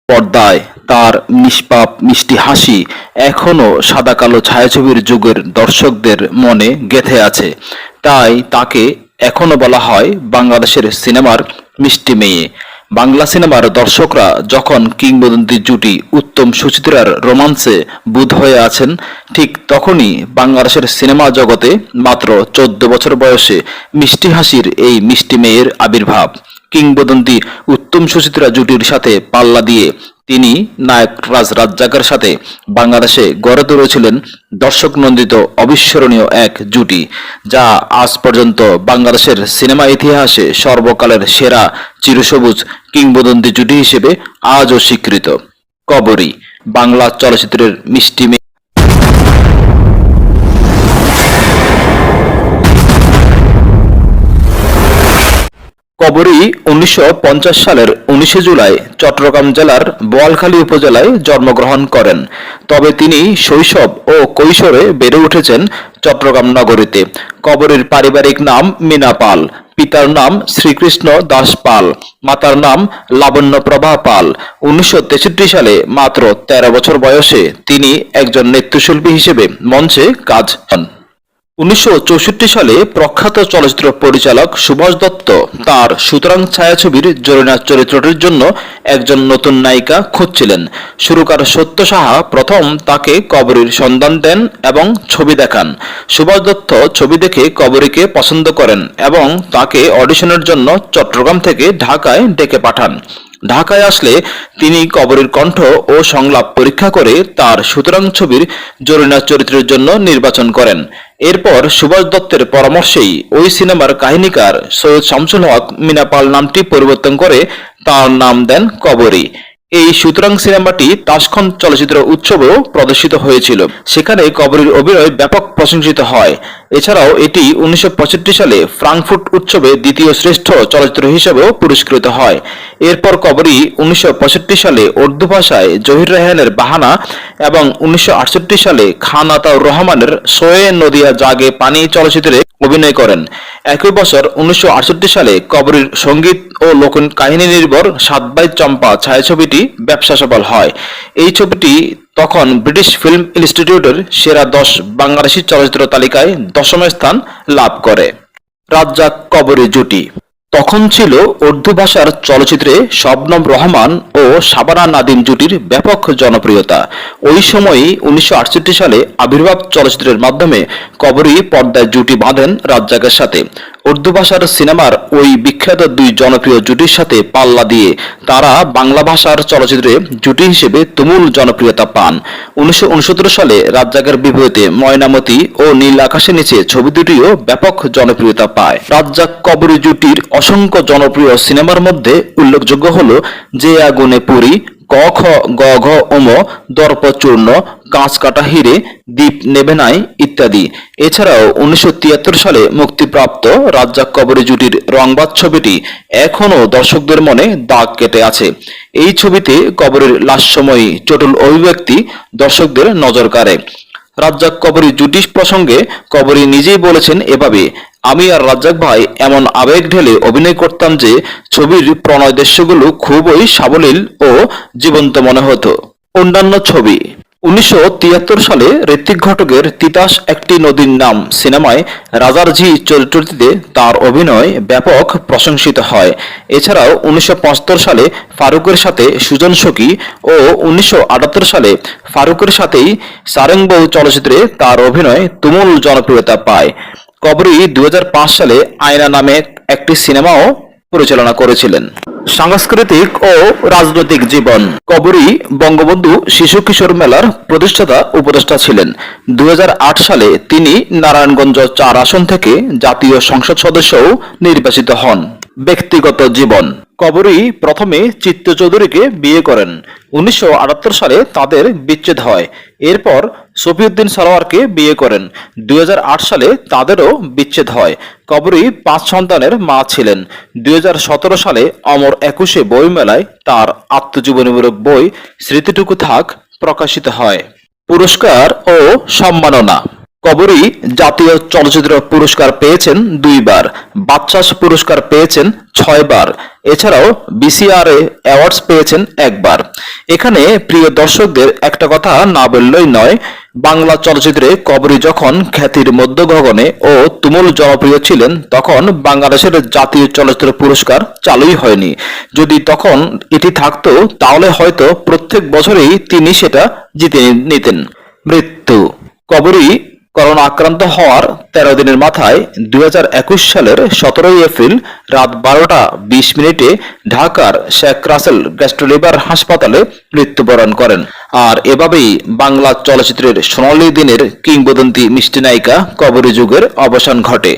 পর্দায় তার নিষ্পাপ মিষ্টি হাসি এখনো সাদা-কালো ছায়াছবির যুগের দর্শকদের মনে গেঁথে আছে। তাই তাকে এখনো বলা হয় বাংলাদেশের সিনেমার মিষ্টি মেয়ে। বাংলা সিনেমার দর্শকরা যখন কিংবদন্তি জুটি উত্তম-সুচিত্রার রোমান্সে বুঁদ হয়ে আছেন, ঠিক তখনই বাংলাদেশের সিনেমা জগতে মাত্র ১৪ বছর বয়সে মিষ্টি হাসির এই মিষ্টি মেয়ের আবির্ভাব। কিংবদন্তি উত্তম-সুচিত্রা জুটির সাথে পাল্লা দিয়ে তিনি নায়ক রাজ্জাকের সাথে বাংলাদেশে গড়ে তুলেছিলেন দর্শকনন্দিত অবিস্মরণীয় এক জুটি, যা আজ পর্যন্ত বাংলাদেশের সিনেমা ইতিহাসে সর্বকালের সেরা চিরসবুজ কিংবদন্তি জুটি হিসেবে আজও স্বীকৃত। কবরী বাংলা চলচ্চিত্রের মিষ্টি মেয়ে। কবরী ১৯৫০ সালের ১৯ জুলাই চট্টগ্রাম জেলার বোয়ালখালী উপজেলায় জন্মগ্রহণ করেন। তবে তিনি শৈশব ও কৈশোরে বেড়ে উঠেছেন চট্টগ্রাম নগরীতে। কবরীর পারিবারিক নাম মীনা পাল, পিতার নাম শ্রীকৃষ্ণ দাস পাল, মাতার নাম লাবণ্যপ্রভা পাল। ১৯৬৩ সালে মাত্র ১৩ বছর বয়সে তিনি একজন নৃত্যশিল্পী হিসেবে মঞ্চে কাজ হন। ১৯৬৪ সালে প্রখ্যাত চলচ্চিত্র পরিচালক সুভাষ দত্ত তার সুতরাং ছায়াছবির জরিনা চরিত্রটির জন্য একজন নতুন নায়িকা খুঁজছিলেন। সুরকার সত্য সাহা প্রথম তাকে কবরীর সন্ধান দেন এবং ছবি দেখান। সুভাষ দত্ত ছবি দেখে কবরীকে পছন্দ করেন এবং তাকে অডিশনের জন্য চট্টগ্রাম থেকে ঢাকায় ডেকে পাঠান। ঢাকায় আসলে তিনি কবরীর কণ্ঠ ও সংলাপ পরীক্ষা করে তার সুতরাং ছবির জরিনা চরিত্রের জন্য নির্বাচন করেন। এরপর সুভাষ দত্তের পরামর্শেই ওই সিনেমার কাহিনীকার সৈয়দ শামসুল হক মীনা পাল নামটি পরিবর্তন করে তার নাম দেন কবরী। এই সুতরাং সিনেমাটি তাশখন্দ চলচ্চিত্র উৎসবেও প্রদর্শিত হয়েছিল। সেখানে কবরীর অভিনয় ব্যাপক প্রশংসিত হয়। এছাড়াও এটি ১৯৬৫ সালে ফ্রাঙ্কফুর্ট উৎসবে দ্বিতীয় শ্রেষ্ঠ চলচ্চিত্র হিসেবেও পুরস্কৃত হয়। এরপর কবরী ১৯৬৫ সালে উর্দু ভাষায় জহির রায়হানের বাহানা এবং ১৯৬৮ সালে খান আতাউর রহমানের সোয়ে নদিয়া জাগে পানি চলচ্চিত্রে অভিনয় করেন। একই বছর ১৯৬৮ সালে কবরীর সঙ্গীত ও লোকন কাহিনী নির্ভর সাত ভাই চম্পা ছায়াছবিটি ব্যবসা সফল হয়। এই ছবিটি তখন ব্রিটিশ ফিল্ম ইনস্টিটিউটের সেরা ১০ বাংলাদেশি চলচ্চিত্র তালিকায় ১০ম স্থান লাভ করে। রাজ্জাক কবরী জুটি তখন ছিল উর্দু ভাষার চলচ্চিত্রে শবনম রহমান ও শাবানা নাদিম জুটির ব্যাপক জনপ্রিয়তা। ওই সময়ই ১৯৬৮ সালে আবির্ভাব চলচ্চিত্রের মাধ্যমে কবরী পর্দায় জুটি বাঁধেন রাজ্জাকের সাথে। উর্দু ভাষার সিনেমার ওই বিখ্যাত দুই জনপ্রিয় জুটির সাথে পাল্লা দিয়ে তারা বাংলা ভাষার চলচ্চিত্রে জুটি হিসেবে তুমুল জনপ্রিয়তা পান। ১৯৬৯ সালে রাজ্জাকের বিপরীতে ময়নামতি ও নীল আকাশের নিচে ছবি দুটিও ব্যাপক জনপ্রিয়তা পায়। রাজ্জাক কবরী জুটির অসংখ্য জনপ্রিয় সিনেমার মধ্যে উল্লেখযোগ্য হল যে আগুনে পুরি, ক খ গ ঘ ওম, দর্পচূর্ণ, কাঁচ কাটা হিরে, দ্বীপ নেবে নাই ইত্যাদি। এছাড়াও ১৯৭৩ সালে মুক্তিপ্রাপ্ত রাজ্জাক কবরী জুটির রংবাজ ছবিটি এখনও দর্শকদের মনে দাগ কেটে আছে। এই ছবিতে কবরীর লাস্যময়ী চটুল অভিব্যক্তি দর্শকদের নজর কাড়ে। রাজ্জাক কবরী জুটি প্রসঙ্গে কবরী নিজেই বলেছেন এভাবে, আমি আর রাজ্জাক ভাই এমন আবেগ ঢেলে অভিনয় করতাম যে ছবির প্রণয় দৃশ্যগুলো খুবই সাবলীল ও জীবন্ত মনে হতো। অন্যান্য ছবি ১৯৭৩ সালে ঋত্বিক ঘটকের তিতাস একটি নদীর নাম সিনেমায় রাজার ঝি চরিত্রটিতে তার অভিনয় ব্যাপক প্রশংসিত হয়। এছাড়াও ১৯৭৫ সালে ফারুকের সাথে সুজন সখী ও ১৯৭৮ সালে ফারুকের সাথেই সারেংবউ চলচ্চিত্রে তার অভিনয় তুমুল জনপ্রিয়তা পায়। কবরী ২০০৫ সালে আয়না নামে একটি সিনেমাও পরিচালনা করেছিলেন। সাংস্কৃতিক ও রাজনৈতিক জীবন কবরী বঙ্গবন্ধু শিশু কিশোর মেলার প্রতিষ্ঠাতা উপদেষ্টা ছিলেন। ২০০৮ সালে তিনি নারায়ণগঞ্জ ৪ আসন থেকে জাতীয় সংসদ সদস্যও নির্বাচিত হন। ব্যক্তিগত জীবন কবরী প্রথমে চিত্ত চৌধুরীকে বিয়ে করেন। ১৯৭৮ সালে তাদের বিচ্ছেদ হয়। এরপর সফিউদ্দিন সারোয়ারকে বিয়ে করেন। ২০০৮ সালে তাদেরও বিচ্ছেদ হয়। কবরী ৫ সন্তানের মা ছিলেন। ২০১৭ সালে অমর একুশে বইমেলায় তার আত্মজীবনীমূলক বই স্মৃতিটুকু থাক প্রকাশিত হয়। পুরস্কার ও সম্মাননা কবরী জাতীয় চলচ্চিত্র পুরস্কার পেয়েছেন 2 বার, বাচসাস পুরস্কার পেয়েছেন 6 বার, এছাড়াও বিসিআরএ অ্যাওয়ার্ডস পেয়েছেন 1 বার। এখানে প্রিয় দর্শকদের একটা কথা না বললেই নয়, বাংলা চলচ্চিত্রে কবরী যখন খ্যাতির মধ্য গগনে ও তুমুল জনপ্রিয় ছিলেন তখন বাংলাদেশের জাতীয় চলচ্চিত্র পুরস্কার চালুই হয়নি। যদি তখন এটি থাকতো তাহলে হয়তো প্রত্যেক বছরেই তিনি সেটা জিতে নিতেন। মৃত্যু। কবরী করোনা আক্রান্ত হওয়ার 13 দিনের মাথায় 2021 সালের 17 এপ্রিল রাত 12:20 ঢাকার শেখ রাসেল গ্যাস্ট্রোলিভার হাসপাতালে মৃত্যুবরণ করেন। আর এভাবেই বাংলা চলচ্চিত্রের সোনালী দিনের কিংবদন্তি মিষ্টি নায়িকা কবরী যুগের অবসান ঘটে।